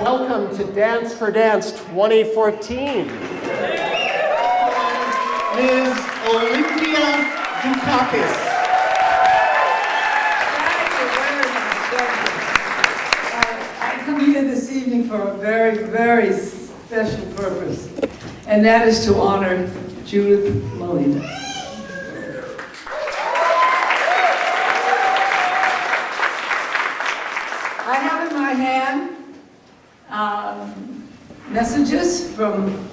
welcome to Dance for Dance 2014. Ms. Olympia Dukakis. I come here this evening for a very, very special purpose, and that is to honor Judith Malina. I have in my hand messages from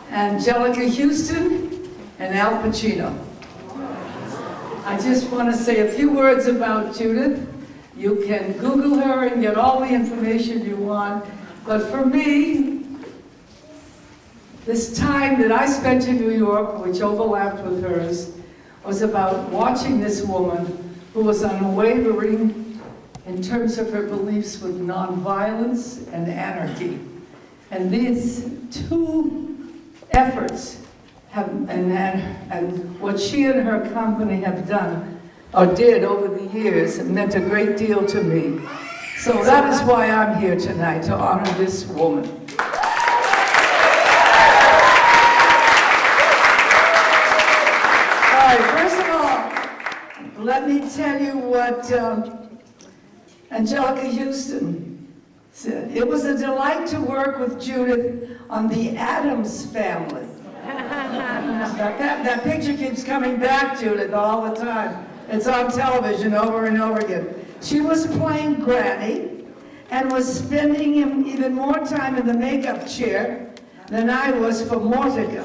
Anjelica Huston and Al Pacino. I just want to say a few words about Judith. You can Google her and get all the information you want, but for me, this time that I spent in New York, which overlapped with hers, was about watching this woman who was unwavering in terms of her beliefs with nonviolence and anarchy. And these two efforts have, and what she and her company have done, or did over the years, have meant a great deal to me. So that is why I'm here tonight, to honor this woman. All right, first of all, let me tell you what Anjelica Huston said. It was a delight to work with Judith on The Addams Family. That picture keeps coming back, Judith, all the time. It's on television over and over again. She was playing Granny and was spending even more time in the makeup chair than I was for Morticia,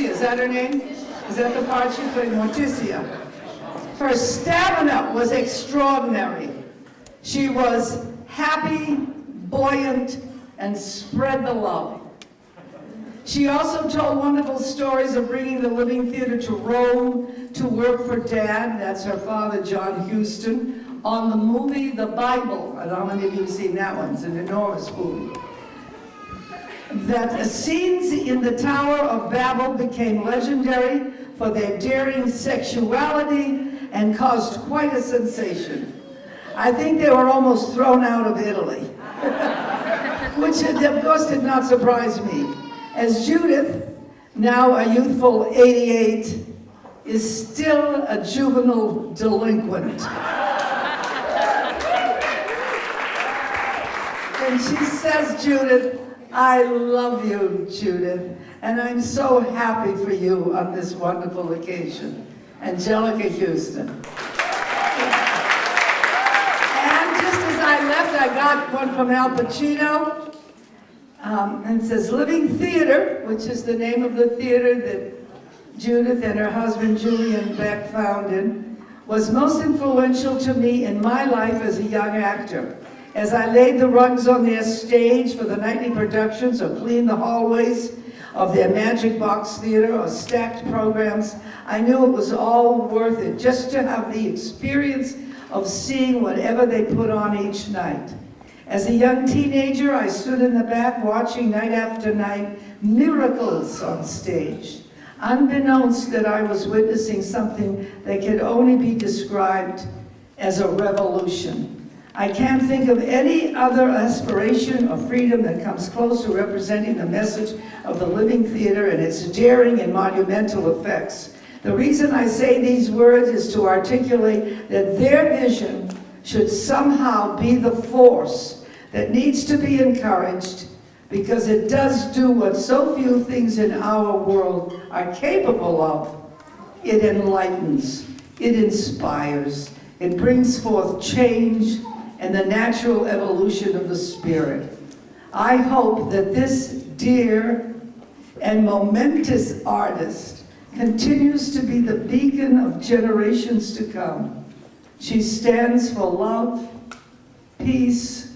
is that her name? Is that the part she played, Morticia? Her stamina was extraordinary. She was happy, buoyant, and spread the love. She also told wonderful stories of bringing the Living Theater to Rome to work for Dad, that's her father, John Huston, on the movie The Bible. I don't know how many of you have seen that one. It's an enormous movie. That scenes in the Tower of Babel became legendary for their daring sexuality and caused quite a sensation. I think they were almost thrown out of Italy, which of course did not surprise me, as Judith, now a youthful 88, is still a juvenile delinquent. And she says, Judith, I love you, Judith, and I'm so happy for you on this wonderful occasion. Anjelica Huston. And just as I left, I got one from Al Pacino, and it says, Living Theater, which is the name of the theater that Judith and her husband Julian Beck founded, was most influential to me in my life as a young actor. As I laid the rugs on their stage for the nightly productions or cleaned the hallways of their Magic Box Theater or stacked programs, I knew it was all worth it just to have the experience of seeing whatever they put on each night. As a young teenager, I stood in the back watching night after night miracles on stage, unbeknownst that I was witnessing something that could only be described as a revolution. I can't think of any other aspiration or freedom that comes close to representing the message of the Living Theater and its daring and monumental effects. The reason I say these words is to articulate that their vision should somehow be the force that needs to be encouraged, because it does do what so few things in our world are capable of. It enlightens, it inspires, it brings forth change and the natural evolution of the spirit. I hope that this dear and momentous artist continues to be the beacon of generations to come. She stands for love, peace,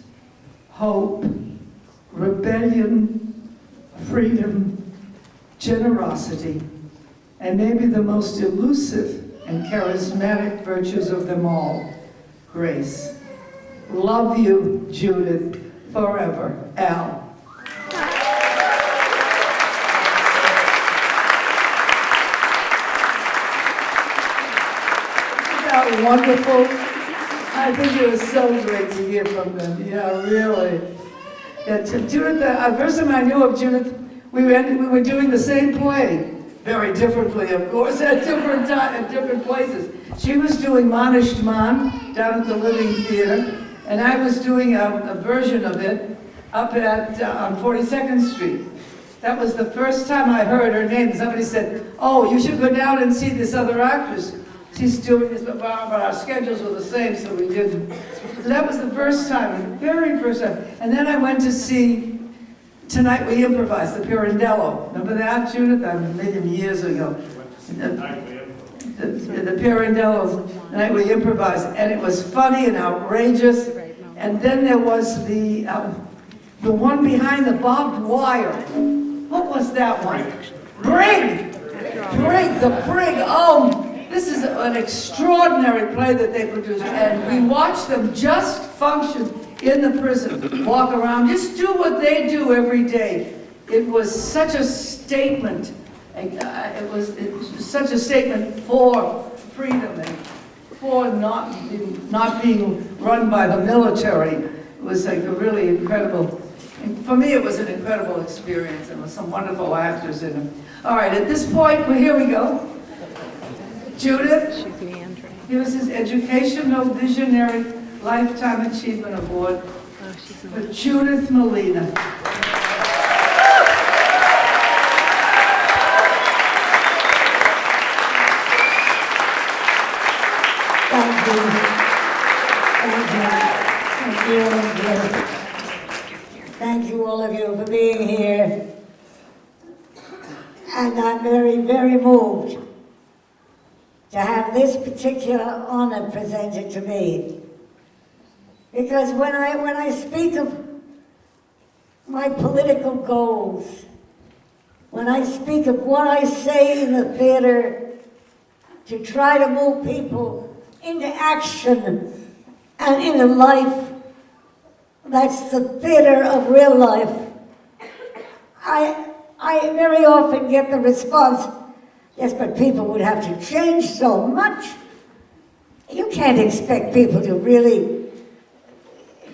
hope, rebellion, freedom, generosity, and maybe the most elusive and charismatic virtues of them all, grace. Love you, Judith, forever. Al. Isn't that wonderful? I think it was so great to hear from them. Yeah, really. Yeah, Judith, the first time I knew of Judith, we were doing the same play. Very differently, of course, at different places. She was doing Manishd Man down at the Living Theater, and I was doing a version of it up at on 42nd Street. That was the first time I heard her name. Somebody said, "Oh, you should go down and see this other actress. She's doing this," but our schedules were the same, so we didn't. So that was the first time, the very first time. And then I went to see Tonight We Improvise, the Pirandello. Remember that, Judith? I made him years ago. The Pirandello, Tonight We Improvise, and it was funny and outrageous. And then there was the one behind the barbed wire. What was that one? Brig! The Brig. Oh, this is an extraordinary play that they produced, and we watched them just function in the prison, walk around, just do what they do every day. It was such a statement. It was such a statement for freedom and for not being run by the military. It was like a really incredible, for me it was an incredible experience, and with some wonderful actors in it. All right, at this point, well, here we go. Judith, here's his Educational Visionary Lifetime Achievement Award for Judith Malina. Thank you. Thank you. Thank you, all of you, for being here. And I'm very, very moved to have this particular honor presented to me. Because when I speak of my political goals, when I speak of what I say in the theater to try to move people into action and into life, that's the theater of real life, I very often get the response, yes, but people would have to change so much. You can't expect people to really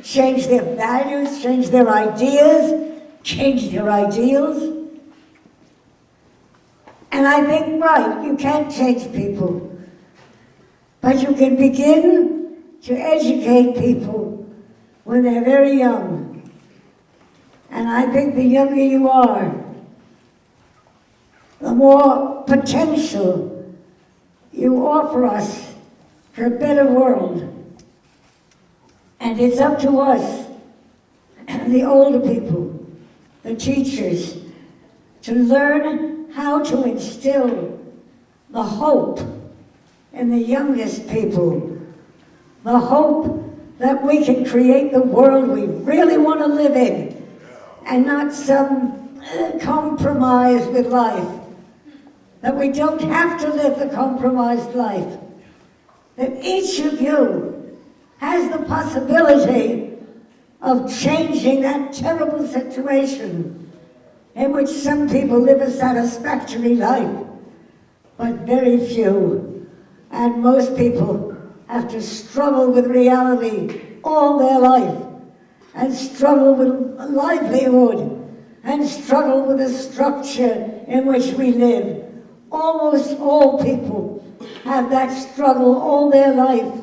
change their values, change their ideas, change their ideals. And I think, right, you can't change people, but you can begin to educate people when they're very young. And I think the younger you are, the more potential you offer us for a better world. And it's up to us, the older people, the teachers, to learn how to instill the hope in the youngest people, the hope that we can create the world we really want to live in, and not some compromise with life, that we don't have to live the compromised life, that each of you has the possibility of changing that terrible situation in which some people live a satisfactory life, but very few. And most people have to struggle with reality all their life, and struggle with livelihood, and struggle with the structure in which we live. Almost all people have that struggle all their life.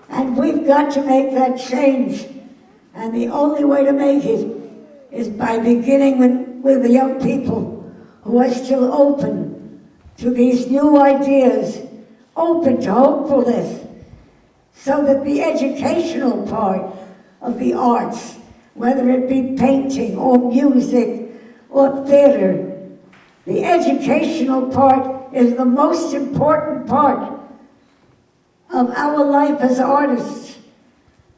And we've got to make that change. And the only way to make it is by beginning with the young people who are still open to these new ideas, open to hopefulness, so that the educational part of the arts, whether it be painting or music or theater, the educational part is the most important part of our life as artists,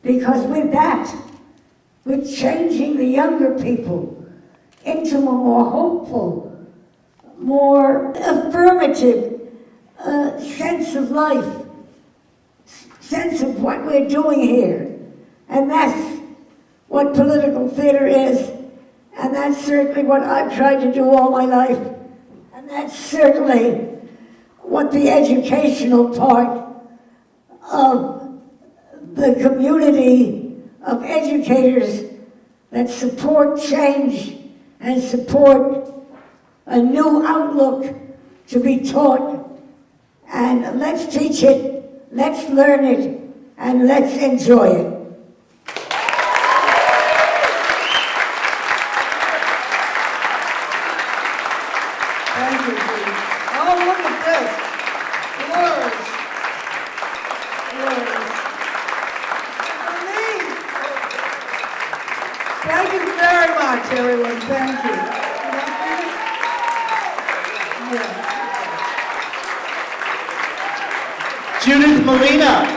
because with that, with changing the younger people into a more hopeful, more affirmative sense of life, sense of what we're doing here. And that's what political theater is, and that's certainly what I've tried to do all my life, and that's certainly what the educational part of the community of educators that support change and support a new outlook to be taught. And let's teach it, let's learn it, and let's enjoy it. Thank you, Judy. Oh, look at this. Words. Words. For me. Thank you very much, everyone. Thank you. Yeah. Judith Malina.